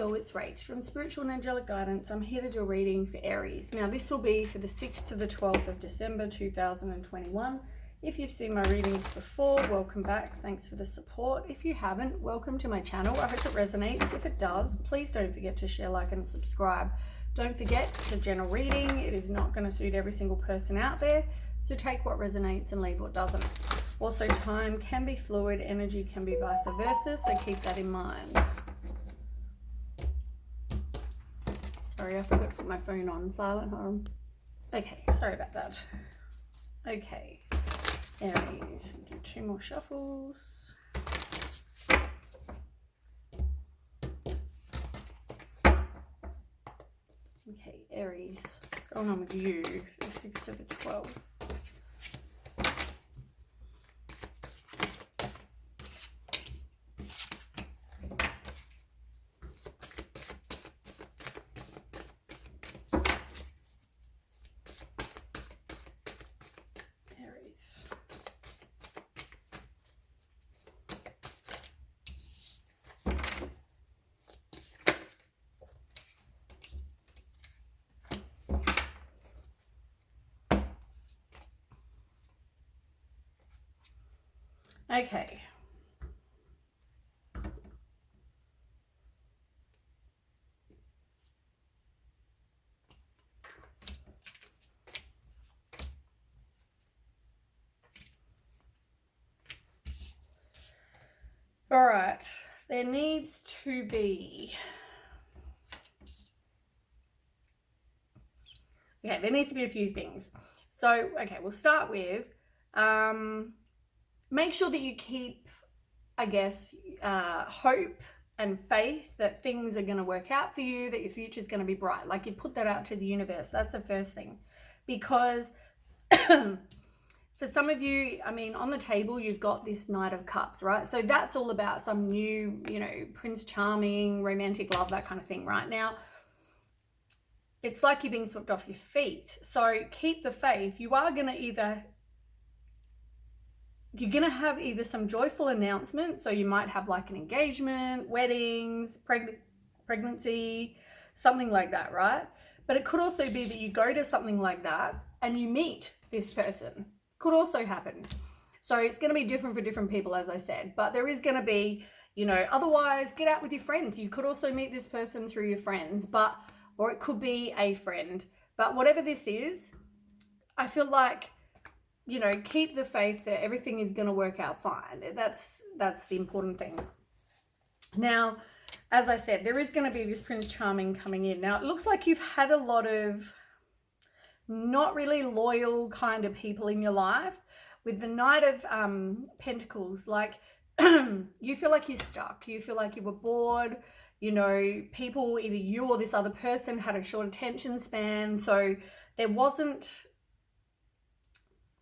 all, it's Rach from Spiritual and Angelic Guidance. I'm here to do a reading for Aries. Now, this will be for the 6th to the 12th of December 2021. If you've seen my readings before, welcome back. Thanks for the support. If you haven't, welcome to my channel. I hope it resonates. If it does, please don't forget to share, like, and subscribe. Don't forget, it's a general reading. It is not going to suit every single person out there. So take what resonates and leave what doesn't. Also, time can be fluid, energy can be vice versa, so keep that in mind. Sorry, I forgot to put my phone on silent. Hold on. Okay, sorry about that. Okay, Aries, do 2 more shuffles. Okay, Aries, what's going on with you for the 6th to the 12th? Okay. All right. There needs to be... Okay, there needs to be a few things. So, okay, we'll start with... make sure that you keep, I guess, hope and faith that things are going to work out for you, that your future is going to be bright. Like, you put that out to the universe. That's the first thing. Because for some of you, I mean, on the table, you've got this Knight of Cups, right? So that's all about some new, you know, Prince Charming, romantic love, that kind of thing. Right now, it's like you're being swept off your feet. So keep the faith. You are going to you're going to have either some joyful announcements. So you might have like an engagement, weddings, pregnancy, something like that, right? But it could also be that you go to something like that and you meet this person. Could also happen. So it's going to be different for different people, as I said. But there is going to be, you know, otherwise get out with your friends. You could also meet this person through your friends, or it could be a friend. But whatever this is, I feel like, you know, keep the faith that everything is going to work out fine. That's the important thing. Now, as I said, there is going to be this Prince Charming coming in. Now, it looks like you've had a lot of not really loyal kind of people in your life. With the Knight of Pentacles, like you feel like you're stuck. You feel like you were bored. You know, people, either you or this other person, had a short attention span. So there wasn't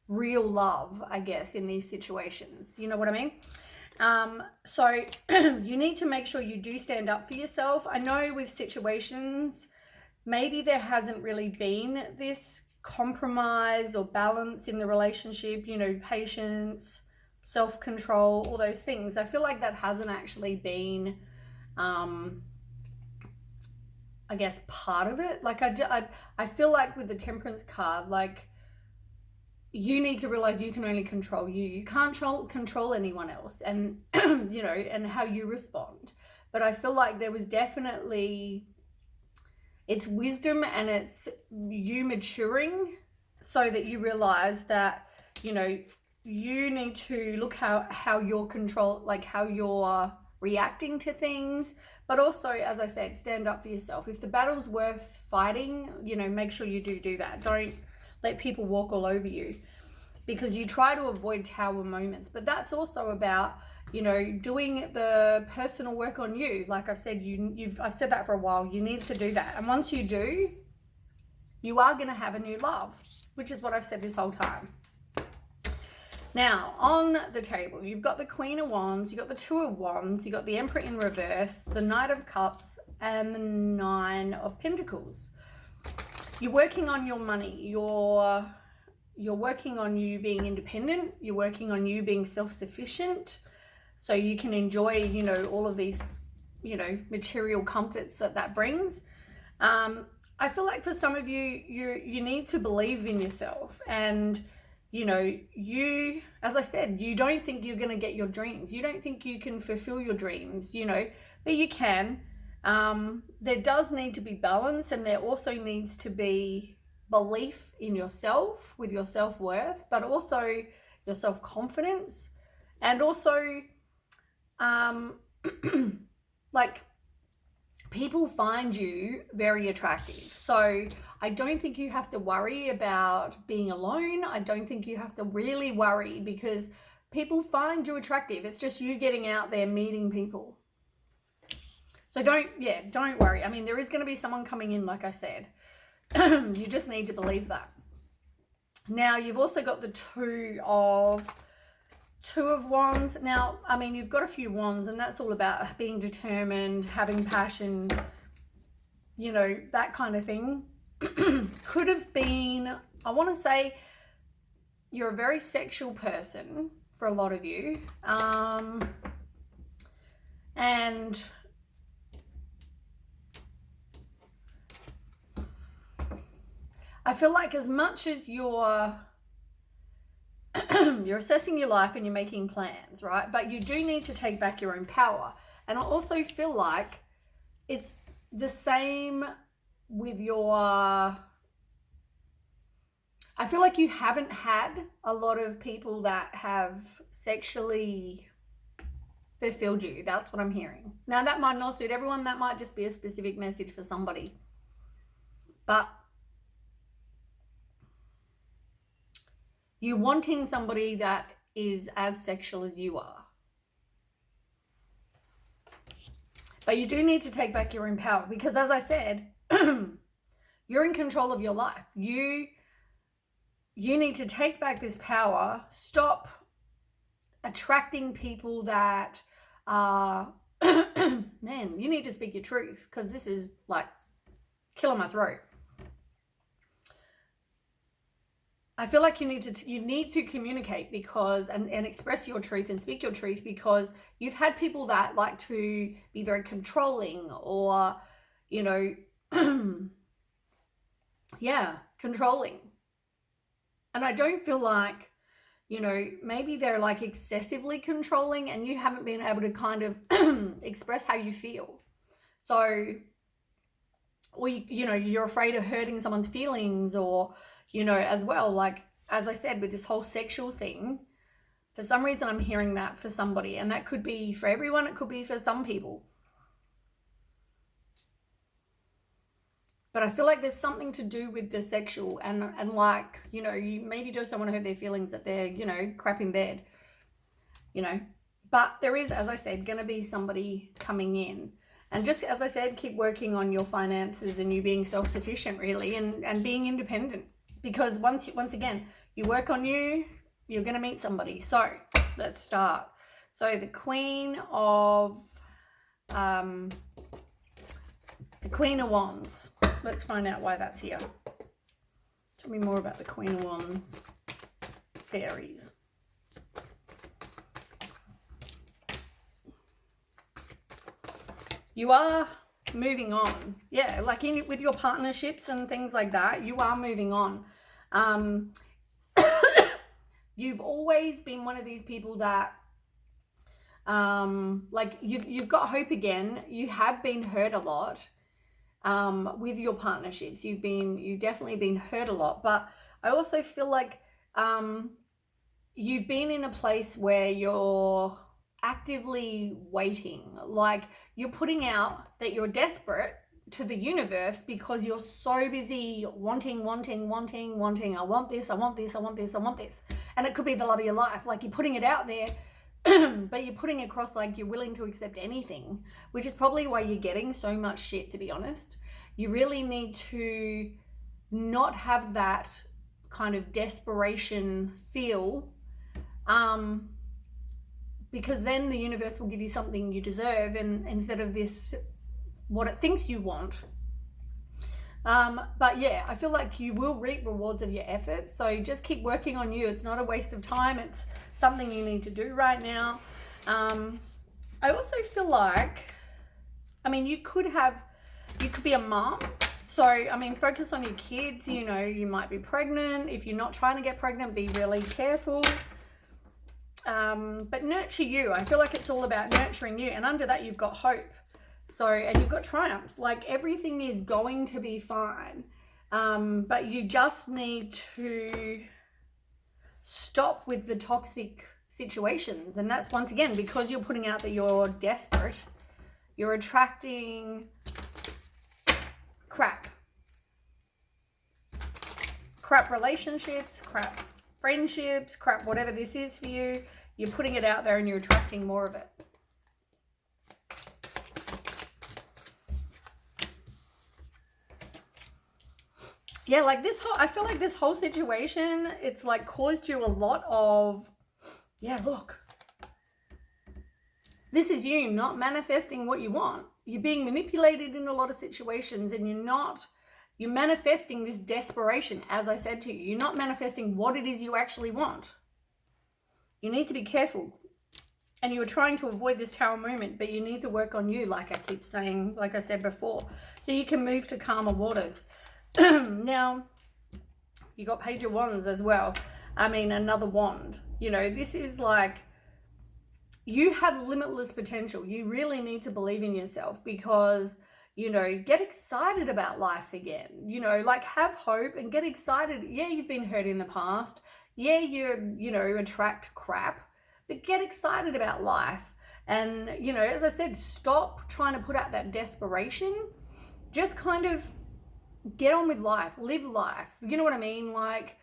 real love, I guess, in these situations. You know what I mean? So you need to make sure you do stand up for yourself. I know with situations, maybe there hasn't really been this compromise or balance in the relationship, you know, patience, self-control, all those things. I feel like that hasn't actually been, I guess, part of it. Like I feel like with the Temperance card, like, you need to realize you can only control you. You can't control anyone else, and you know, and how you respond. But I feel like there was definitely, it's wisdom and it's you maturing so that you realize that, you know, you need to look how you're how you're reacting to things. But also, as I said, stand up for yourself. If the battle's worth fighting, you know, make sure you do that. Don't let people walk all over you, because you try to avoid tower moments. But that's also about, you know, doing the personal work on you. Like I've said, I've said that for a while. You need to do that. And once you do, you are going to have a new love, which is what I've said this whole time. Now, on the table, you've got the Queen of Wands, you've got the Two of Wands, you've got the Emperor in reverse, the Knight of Cups, and the Nine of Pentacles. You're working on your money. You're working on you being independent. You're working on you being self-sufficient, so you can enjoy, you know, all of these material comforts that brings. I feel like for some of you, you need to believe in yourself, and you, as I said, you don't think you're going to get your dreams. You don't think you can fulfill your dreams, but you can. There does need to be balance, and there also needs to be belief in yourself with your self-worth, but also your self-confidence, and also like, people find you very attractive. So I don't think you have to worry about being alone. I don't think you have to really worry, because people find you attractive. It's just you getting out there meeting people. So don't worry. I mean, there is going to be someone coming in, like I said. You just need to believe that. Now, you've also got the Two of Wands. Now, I mean, you've got a few wands, and that's all about being determined, having passion, that kind of thing. Could have been, I want to say, you're a very sexual person for a lot of you. And I feel like as much as you're assessing your life and you're making plans, right? But you do need to take back your own power. And I also feel like it's the same with I feel like you haven't had a lot of people that have sexually fulfilled you. That's what I'm hearing. Now, that might not suit everyone. That might just be a specific message for somebody. But you're wanting somebody that is as sexual as you are. But you do need to take back your own power, because, as I said, you're in control of your life. You need to take back this power. Stop attracting people that are, man, you need to speak your truth, because this is like killing my throat. I feel like you need to communicate, because and express your truth and speak your truth, because you've had people that like to be very controlling, or controlling. And I don't feel like, maybe they're like excessively controlling, and you haven't been able to kind of express how you feel. So, or you're afraid of hurting someone's feelings, or as well, like, as I said, with this whole sexual thing, for some reason I'm hearing that for somebody, and that could be for everyone, it could be for some people. But I feel like there's something to do with the sexual, and like, you maybe just don't want to hurt their feelings that they're, crap in bed, But there is, as I said, going to be somebody coming in. And just, as I said, keep working on your finances and you being self-sufficient, really, and being independent. Because once again, you work on you, you're going to meet somebody. So let's start. So the Queen of Wands. Let's find out why that's here. Tell me more about the Queen of Wands. Fairies. You are moving on. Yeah, like with your partnerships and things like that, you are moving on. You've always been one of these people that like you've got hope again. You have been hurt a lot with your partnerships. You've definitely been hurt a lot, but I also feel like you've been in a place where you're actively waiting, like you're putting out that you're desperate to the universe because you're so busy wanting. I want this. And it could be the love of your life. Like, you're putting it out there, but you're putting it across like you're willing to accept anything, which is probably why you're getting so much shit, to be honest. You really need to not have that kind of desperation feel, because then the universe will give you something you deserve, and instead of this, what it thinks you want. But yeah, I feel like you will reap rewards of your efforts. So just keep working on you. It's not a waste of time. It's something you need to do right now. I also feel like I mean, you could be a mom. So, I mean, focus on your kids. You know, you might be pregnant. If you're not trying to get pregnant, be really careful. But nurture you. I feel like it's all about nurturing you. And under that, you've got hope. So, and you've got triumph. Like, everything is going to be fine. But you just need to stop with the toxic situations. And that's, once again, because you're putting out that you're desperate, you're attracting crap relationships, crap friendships, crap whatever this is for you. You're putting it out there and you're attracting more of it. Yeah, like I feel like this whole situation, it's like caused you a lot of, yeah, look, this is you not manifesting what you want. You're being manipulated in a lot of situations, and you're manifesting this desperation. As I said to you, you're not manifesting what it is you actually want. You need to be careful. And you were trying to avoid this Tower moment, but you need to work on you, like I keep saying, like I said before, so you can move to calmer waters. Now, you got Page of Wands as well. I mean, another wand. You know, this is like, you have limitless potential. You really need to believe in yourself, because, you know, get excited about life again. You know, like, have hope and get excited. Yeah, you've been hurt in the past. Yeah, you know, attract crap, but get excited about life. And, you know, as I said, stop trying to put out that desperation. Just kind of get on with life, live life. You know what I mean? Like,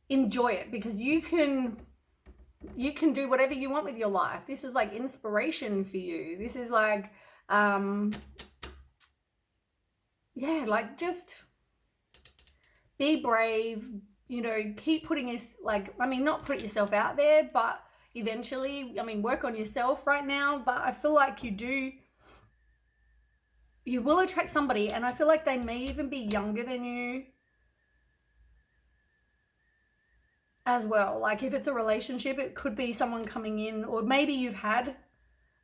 enjoy it, because you can do whatever you want with your life. This is like inspiration for you. This is like, yeah, like, just be brave, you know, keep putting this, like, I mean, not put yourself out there, but eventually, I mean, work on yourself right now. But I feel like you will attract somebody, and I feel like they may even be younger than you as well. Like, if it's a relationship, it could be someone coming in, or maybe you've had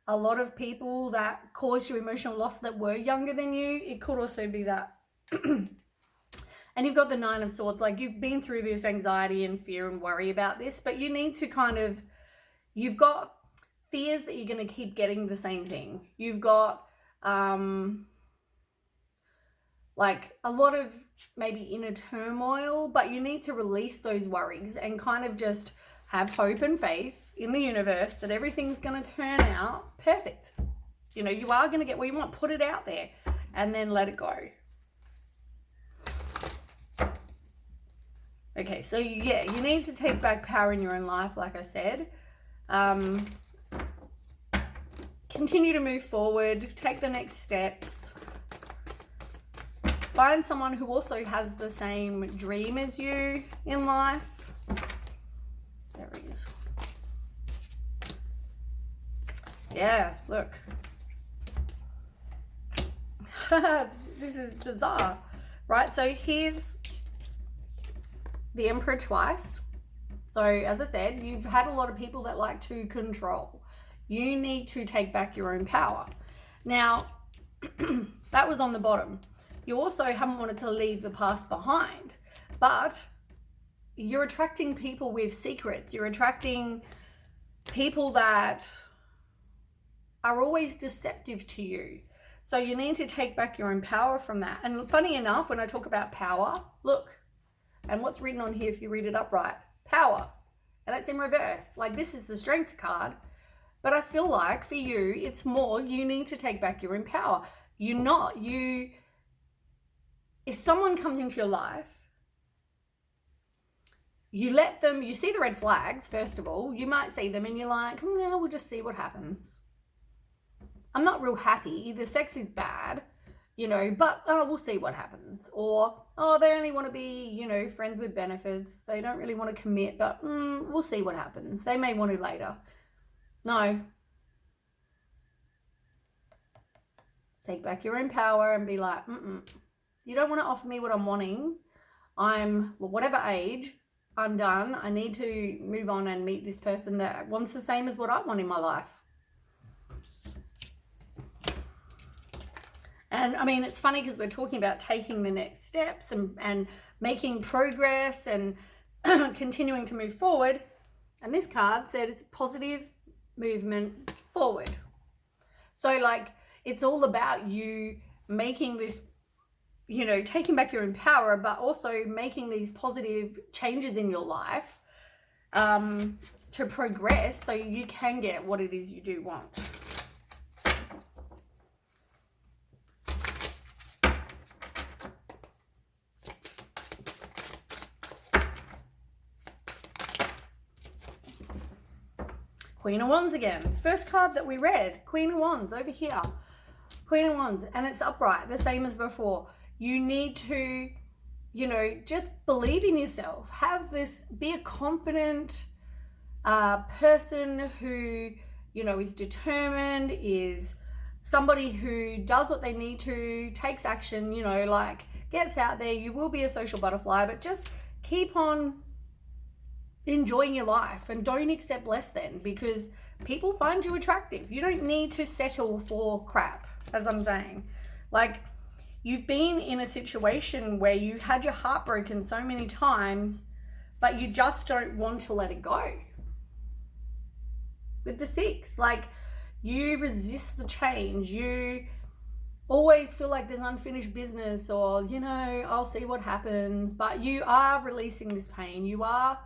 a lot of people that caused you emotional loss that were younger than you. It could also be that. And you've got the Nine of Swords. Like, you've been through this anxiety and fear and worry about this, but you need to kind of, you've got fears that you're going to keep getting the same thing. You've got like a lot of maybe inner turmoil, but you need to release those worries and kind of just have hope and faith in the universe that everything's going to turn out perfect. You know, you are going to get what you want. Put it out there and then let it go. Okay, so yeah, you need to take back power in your own life, like I said. Continue to move forward, take the next steps. Find someone who also has the same dream as you in life. There he is. Yeah, look. This is bizarre, right? So here's the Emperor twice. So as I said, you've had a lot of people that like to control. You need to take back your own power. Now, that was on the bottom. You also haven't wanted to leave the past behind, but you're attracting people with secrets. You're attracting people that are always deceptive to you. So you need to take back your own power from that. And funny enough, when I talk about power, look, and what's written on here, if you read it upright, power. And that's in reverse. Like, this is the Strength card. But I feel like for you, it's more, you need to take back your own power. If someone comes into your life, you let them, you see the red flags, first of all. You might see them and you're like, no, we'll just see what happens. I'm not real happy. The sex is bad, you know, but we'll see what happens. Or, they only want to be, you know, friends with benefits. They don't really want to commit, but we'll see what happens. They may want to later. No. Take back your own power and be like, you don't want to offer me what I'm wanting. I'm, whatever age, I'm done. I need to move on and meet this person that wants the same as what I want in my life. And I mean, it's funny because we're talking about taking the next steps and making progress and continuing to move forward. And this card said it's positive movement forward. So like, it's all about you making this, you know, taking back your own power, but also making these positive changes in your life to progress so you can get what it is you do want. Queen of Wands again. First card that we read, Queen of Wands over here. Queen of Wands, and it's upright, the same as before. You need to, you know, just believe in yourself. Have this, be a confident person who, you know, is determined, is somebody who does what they need to, takes action, you know, like gets out there. You will be a social butterfly, but just keep on enjoying your life and don't accept less than, because people find you attractive. You don't need to settle for crap, as I'm saying. Like, you've been in a situation where you had your heart broken so many times, but you just don't want to let it go. With the 6, like, you resist the change. You always feel like there's unfinished business, or, you know, I'll see what happens. But you are releasing this pain. You are,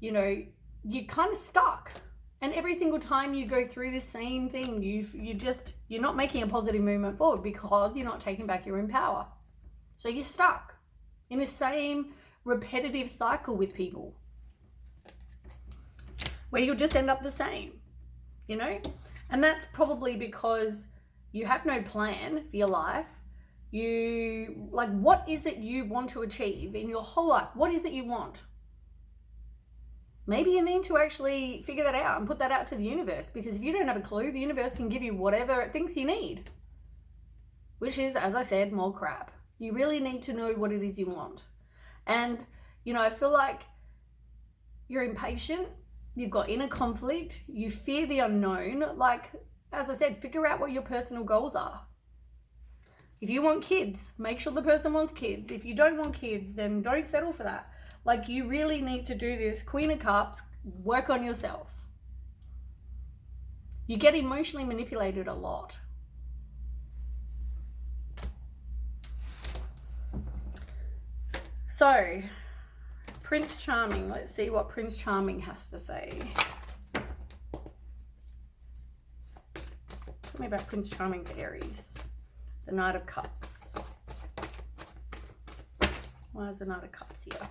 you know, you're kind of stuck. And every single time you go through the same thing, you're not making a positive movement forward because you're not taking back your own power. So you're stuck in the same repetitive cycle with people where you'll just end up the same, you know? And that's probably because you have no plan for your life. You, like, what is it you want to achieve in your whole life? What is it you want? Maybe you need to actually figure that out and put that out to the universe, because if you don't have a clue, the universe can give you whatever it thinks you need, which is, as I said, more crap. You really need to know what it is you want. And, you know, I feel like you're impatient, you've got inner conflict, you fear the unknown. Like, as I said, figure out what your personal goals are. If you want kids, make sure the person wants kids. If you don't want kids, then don't settle for that. Like, you really need to do this. Queen of Cups, work on yourself. You get emotionally manipulated a lot. So, Prince Charming. Let's see what Prince Charming has to say. Tell me about Prince Charming for Aries. The Knight of Cups. Why is the Knight of Cups here?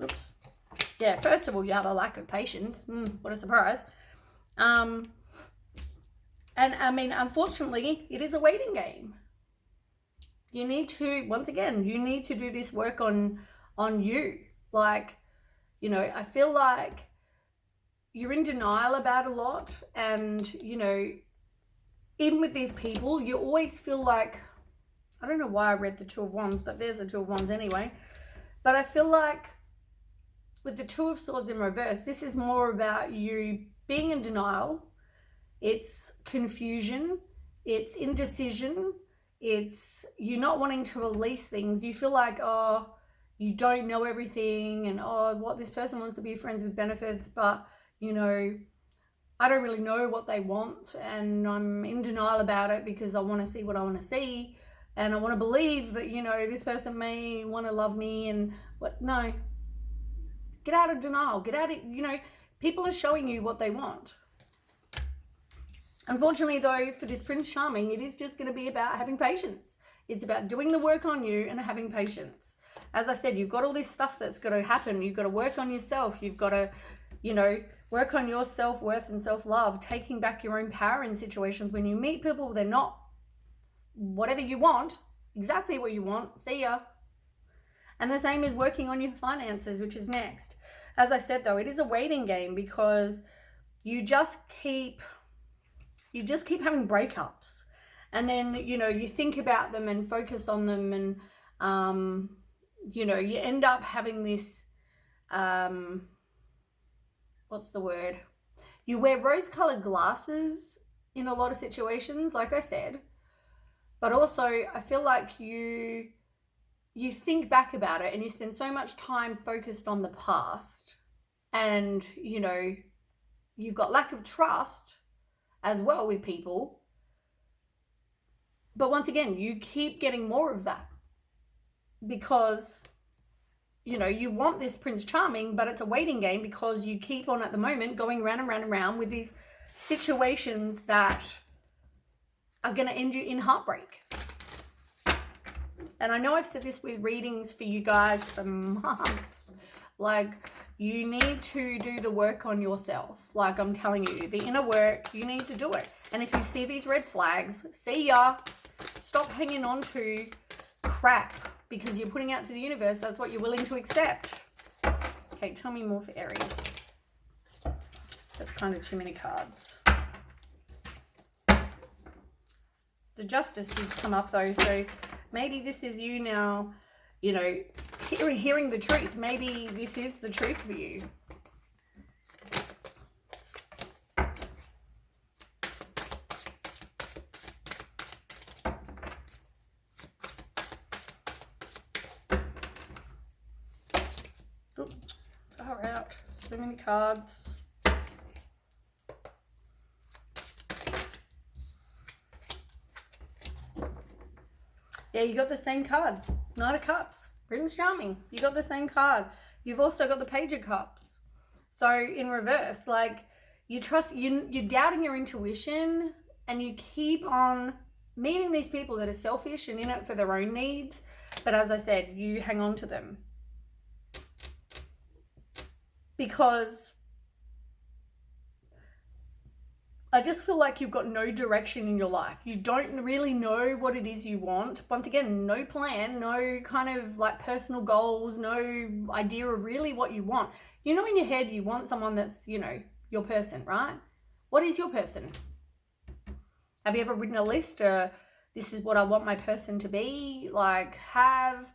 Oops. Yeah, first of all, you have a lack of patience. What a surprise. And I mean, unfortunately, it is a waiting game. You need to, once again, you need to do this work on you. Like, you know, I feel like you're in denial about a lot. And, you know, even with these people, you always feel like, I don't know why I read the Two of Wands, but there's the Two of Wands anyway. But I feel like with the Two of Swords in reverse, this is more about you being in denial. It's confusion. It's indecision. It's you not wanting to release things. You feel like, oh, you don't know everything, and oh, what this person wants to be friends with benefits, but, you know, I don't really know what they want, and I'm in denial about it because I want to see what I want to see, and I want to believe that, you know, this person may want to love me, and what? No. Get out of denial. Get out of, you know, people are showing you what they want. Unfortunately, though, for this Prince Charming, it is just going to be about having patience. It's about doing the work on you and having patience. As I said, you've got all this stuff that's got to happen. You've got to work on yourself. You've got to, you know, work on your self-worth and self-love, taking back your own power in situations when you meet people, they're not whatever you want, exactly what you want. See ya. And the same is working on your finances, which is next. As I said, though, it is a waiting game because you just keep having breakups. And then, you know, you think about them and focus on them, and, you know, you end up having this what's the word? You wear rose-colored glasses in a lot of situations, like I said, but also I feel like you think back about it and you spend so much time focused on the past, and you know, you've got lack of trust as well with people. But once again, you keep getting more of that because, you know, you want this Prince Charming, but it's a waiting game because you keep on at the moment going round and round and round with these situations that are going to end you in heartbreak. And I know I've said this with readings for you guys for months. Like, you need to do the work on yourself. Like I'm telling you, the inner work, you need to do it. And if you see these red flags, see ya. Stop hanging on to crap because you're putting out to the universe. That's what you're willing to accept. Okay, tell me more for Aries. That's kind of too many cards. The Justice did come up though, so maybe this is you now, you know, hearing the truth. Maybe this is the truth for you. Oops, far out. So many cards. Yeah, you got the same card. Knight of Cups. Prince Charming. You got the same card. You've also got the Page of Cups. So in reverse, like you're doubting your intuition and you keep on meeting these people that are selfish and in it for their own needs. But as I said, you hang on to them. Because I just feel like you've got no direction in your life. You don't really know what it is you want. Once again, no plan, no kind of like personal goals, no idea of really what you want. You know in your head you want someone that's, you know, your person, right? What is your person? Have you ever written a list? This is what I want my person to be. Like have,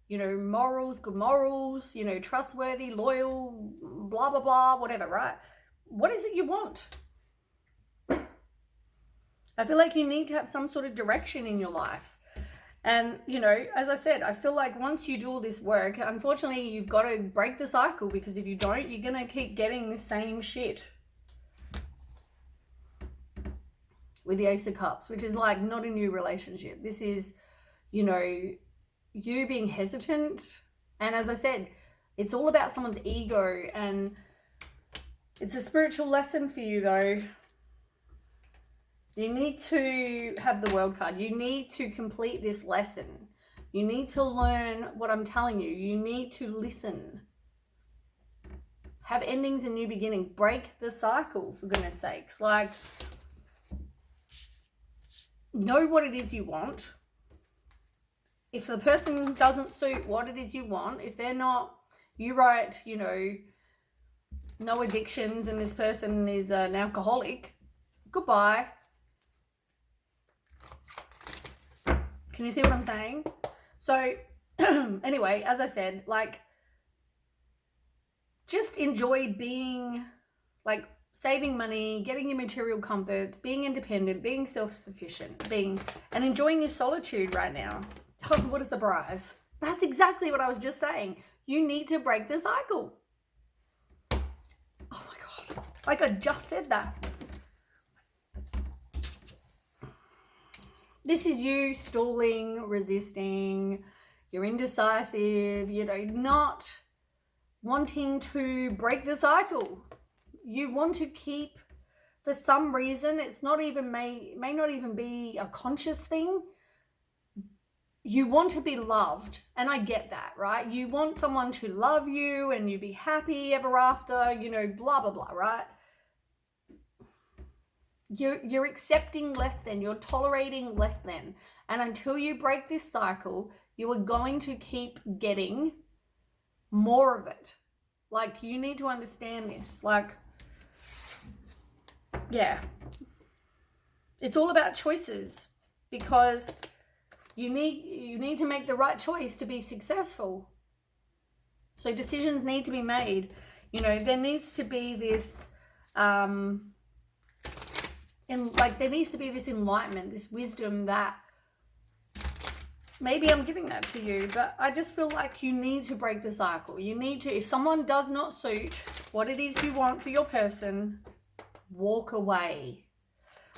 you know, morals, good morals, you know, trustworthy, loyal, blah, blah, blah, whatever, right? What is it you want? I feel like you need to have some sort of direction in your life. And, you know, as I said, I feel like once you do all this work, unfortunately, you've got to break the cycle because if you don't, you're going to keep getting the same shit. With the Ace of Cups, which is like not a new relationship. This is, you know, you being hesitant. And as I said, it's all about someone's ego. And it's a spiritual lesson for you, though. You need to have the World card. You need to complete this lesson. You need to learn what I'm telling you. You need to listen. Have endings and new beginnings. Break the cycle, for goodness sakes. Like, know what it is you want. If the person doesn't suit what it is you want, if they're not, you write, you know, no addictions and this person is an alcoholic, goodbye. Can you see what I'm saying? So anyway, as I said, like just enjoy being like saving money, getting your material comforts, being independent, being self-sufficient, and enjoying your solitude right now. Oh, what a surprise. That's exactly what I was just saying. You need to break the cycle. Oh my God. Like I just said that. This is you stalling, resisting, you're indecisive, you know, not wanting to break the cycle. You want to keep, for some reason, it's not even, may not even be a conscious thing. You want to be loved, and I get that, right? You want someone to love you and you be happy ever after, you know, blah, blah, blah, right? You're accepting less than, you're tolerating less than. And until you break this cycle, you are going to keep getting more of it. Like, you need to understand this. Like, yeah. It's all about choices because you need to make the right choice to be successful. So decisions need to be made. You know, there needs to be this, there needs to be this enlightenment, this wisdom that maybe I'm giving that to you, but I just feel like you need to break the cycle. You need to, if someone does not suit what it is you want for your person, walk away.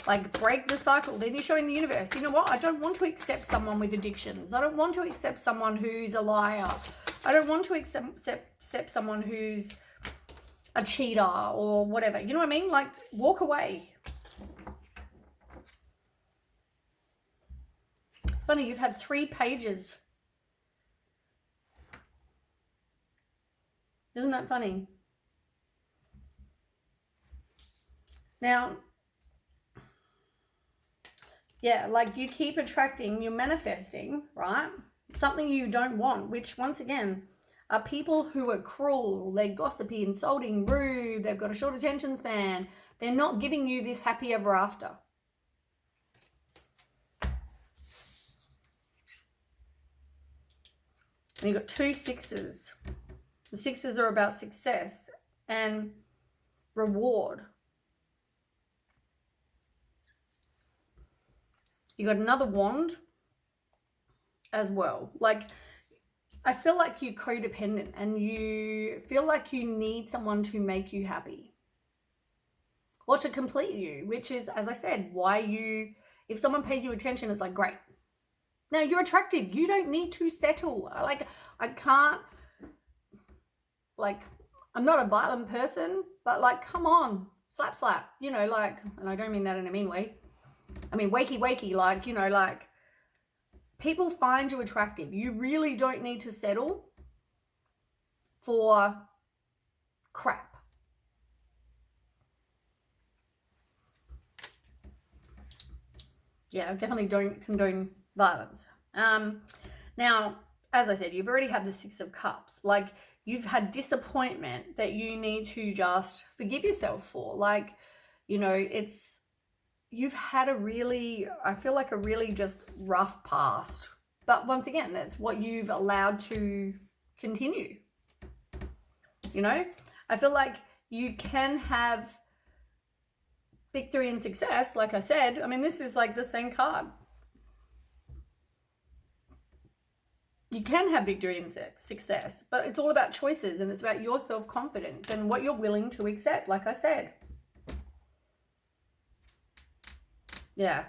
Like, break the cycle. Then you're showing the universe, you know what? I don't want to accept someone with addictions. I don't want to accept someone who's a liar. I don't want to accept someone who's a cheater or whatever. You know what I mean? Like, walk away. It's funny, you've had 3 pages. Isn't that funny? Now, yeah, like, you keep attracting, you're manifesting, right? Something you don't want, which, once again, are people who are cruel, they're gossipy, insulting, rude, they've got a short attention span. They're not giving you this happy ever after. And you've got 2 6s. The 6s are about success and reward. You got another wand as well. Like, I feel like you're codependent and you feel like you need someone to make you happy or to complete you, which is, as I said, why if someone pays you attention, it's like, great. Now, you're attractive. You don't need to settle. Like, I can't, like, I'm not a violent person, but, like, come on, slap, you know, like, and I don't mean that in a mean way. I mean, wakey, like, you know, like, people find you attractive. You really don't need to settle for crap. Yeah, I definitely don't condone violence. Now, as I said, you've already had the 6 of Cups. Like, you've had disappointment that you need to just forgive yourself for. Like, you know, you've had I feel like a really just rough past. But once again, that's what you've allowed to continue. You know, I feel like you can have victory and success, like I said. I mean, this is like the same card. You can have victory and success, but it's all about choices and it's about your self-confidence and what you're willing to accept, like I said. Yeah.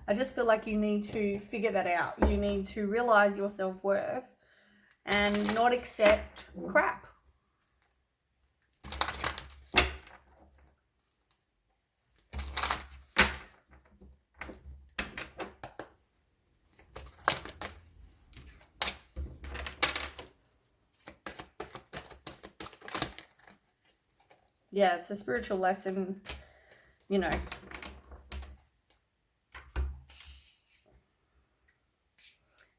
I just feel like you need to figure that out. You need to realize your self-worth and not accept crap. Yeah, it's a spiritual lesson, you know.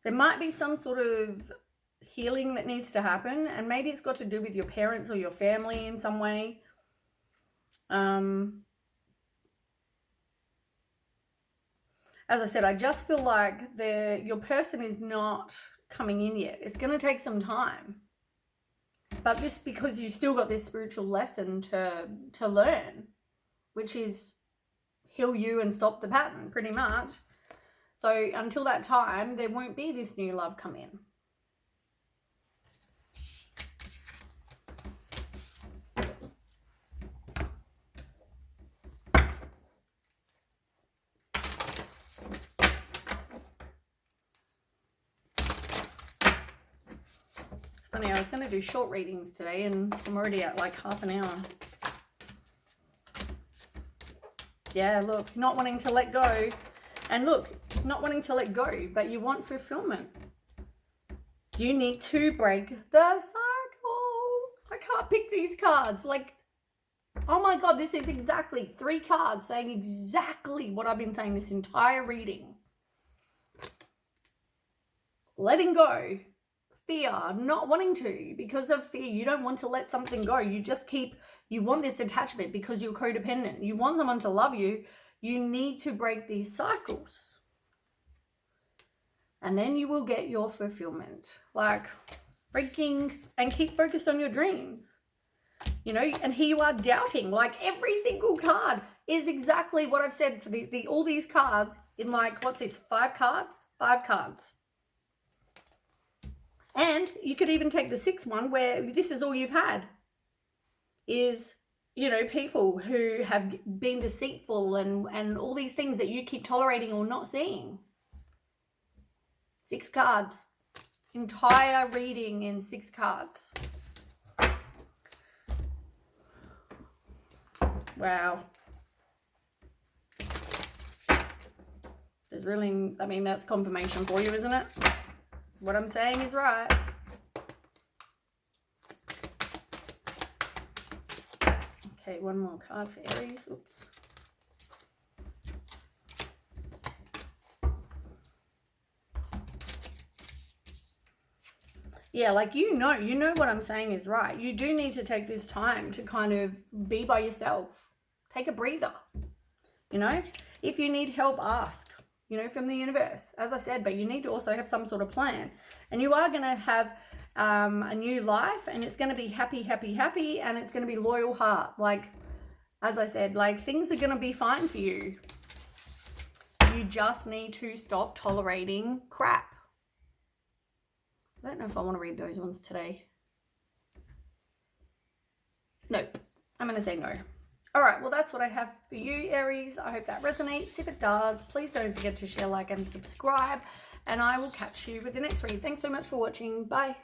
There might be some sort of healing that needs to happen, and maybe it's got to do with your parents or your family in some way. As I said, I just feel like your person is not coming in yet. It's going to take some time. But this, because you've still got this spiritual lesson to learn, which is heal you and stop the pattern, pretty much. So until that time, there won't be this new love come in. It's funny, I was going to do short readings today and I'm already at like half an hour. Yeah, look, not wanting to let go. And look, not wanting to let go, but you want fulfillment. You need to break the cycle. I can't pick these cards. Like, oh my God, this is exactly 3 cards saying exactly what I've been saying this entire reading. Letting go. Fear, not wanting to because of fear. You don't want to let something go. You just you want this attachment because you're codependent. You want someone to love you. You need to break these cycles. And then you will get your fulfillment. Like, freaking, and keep focused on your dreams. You know, and here you are doubting. Like every single card is exactly what I've said for all these cards in like, what's this, 5 cards? 5 cards. And you could even take the 6th one where this is all you've had is, you know, people who have been deceitful and all these things that you keep tolerating or not seeing. 6 cards. Entire reading in 6 cards. Wow. There's really, I mean, that's confirmation for you, isn't it? What I'm saying is right. Okay, one more card for Aries. Oops. Yeah, like you know what I'm saying is right. You do need to take this time to kind of be by yourself. Take a breather. You know, if you need help, ask, you know, from the universe, as I said, but you need to also have some sort of plan. And you are going to have a new life, and it's going to be happy, happy, happy, and it's going to be loyal heart. Like, as I said, like things are going to be fine for you. You just need to stop tolerating crap. I don't know if I want to read those ones today. Nope. I'm going to say no. All right, well, that's what I have for you, Aries. I hope that resonates. If it does, please don't forget to share, like, and subscribe. And I will catch you with the next read. Thanks so much for watching. Bye.